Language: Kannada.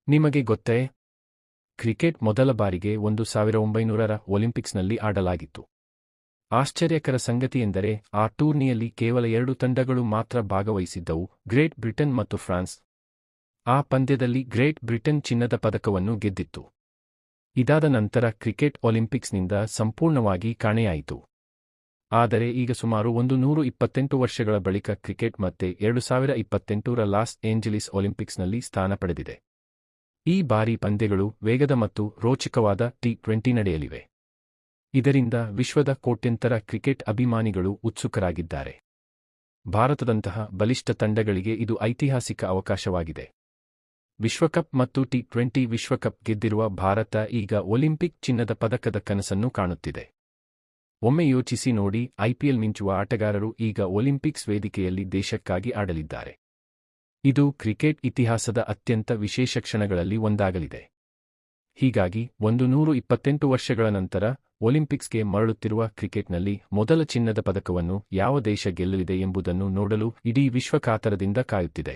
ನಿಮಗೆ ಗೊತ್ತೇ? ಕ್ರಿಕೆಟ್ ಮೊದಲ ಬಾರಿಗೆ 1900ರ ಒಲಿಂಪಿಕ್ಸ್ನಲ್ಲಿ ಆಡಲಾಗಿತ್ತು. ಆಶ್ಚರ್ಯಕರ ಸಂಗತಿಯೆಂದರೆ ಆ ಟೂರ್ನಿಯಲ್ಲಿ ಕೇವಲ 2 ತಂಡಗಳು ಮಾತ್ರ ಭಾಗವಹಿಸಿದ್ದವು, ಗ್ರೇಟ್ ಬ್ರಿಟನ್ ಮತ್ತು ಫ್ರಾನ್ಸ್. ಆ ಪಂದ್ಯದಲ್ಲಿ ಗ್ರೇಟ್ ಬ್ರಿಟನ್ ಚಿನ್ನದ ಪದಕವನ್ನು ಗೆದ್ದಿತ್ತು. ಇದಾದ ನಂತರ ಕ್ರಿಕೆಟ್ ಒಲಿಂಪಿಕ್ಸ್ನಿಂದ ಸಂಪೂರ್ಣವಾಗಿ ಕಾಣೆಯಾಯಿತು. ಆದರೆ ಈಗ ಸುಮಾರು 128 ವರ್ಷಗಳ ಬಳಿಕ ಕ್ರಿಕೆಟ್ ಮತ್ತೆ 2028ರ ಲಾಸ್ ಏಂಜಲೀಸ್ ಒಲಿಂಪಿಕ್ಸ್ನಲ್ಲಿ ಸ್ಥಾನ ಪಡೆದಿದೆ. ಈ ಬಾರಿ ಪಂದ್ಯಗಳು ವೇಗದ ಮತ್ತು ರೋಚಕವಾದ T20 ನಡೆಯಲಿವೆ. ಇದರಿಂದ ವಿಶ್ವದ ಕೋಟ್ಯಂತರ ಕ್ರಿಕೆಟ್ ಅಭಿಮಾನಿಗಳು ಉತ್ಸುಕರಾಗಿದ್ದಾರೆ. ಭಾರತದಂತಹ ಬಲಿಷ್ಠ ತಂಡಗಳಿಗೆ ಇದು ಐತಿಹಾಸಿಕ ಅವಕಾಶವಾಗಿದೆ. ವಿಶ್ವಕಪ್ ಮತ್ತು T20 ವಿಶ್ವಕಪ್ ಗೆದ್ದಿರುವ ಭಾರತ ಈಗ ಒಲಿಂಪಿಕ್ ಚಿನ್ನದ ಪದಕದ ಕನಸನ್ನು ಕಾಣುತ್ತಿದೆ. ಒಮ್ಮೆ ಯೋಚಿಸಿ ನೋಡಿ, IPL ಮಿಂಚುವ ಆಟಗಾರರು ಈಗ ಒಲಿಂಪಿಕ್ಸ್ ವೇದಿಕೆಯಲ್ಲಿ ದೇಶಕ್ಕಾಗಿ ಆಡಲಿದ್ದಾರೆ. ಇದು ಕ್ರಿಕೆಟ್ ಇತಿಹಾಸದ ಅತ್ಯಂತ ವಿಶೇಷ ಕ್ಷಣಗಳಲ್ಲಿ ಒಂದಾಗಲಿದೆ. ಹೀಗಾಗಿ 128 ವರ್ಷಗಳ ನಂತರ ಒಲಿಂಪಿಕ್ಸ್ಗೆ ಮರಳುತ್ತಿರುವ ಕ್ರಿಕೆಟ್ನಲ್ಲಿ ಮೊದಲ ಚಿನ್ನದ ಪದಕವನ್ನು ಯಾವ ದೇಶ ಗೆಲ್ಲಲಿದೆ ಎಂಬುದನ್ನು ನೋಡಲು ಇಡೀ ವಿಶ್ವ ಕಾತರದಿಂದ ಕಾಯುತ್ತಿದೆ.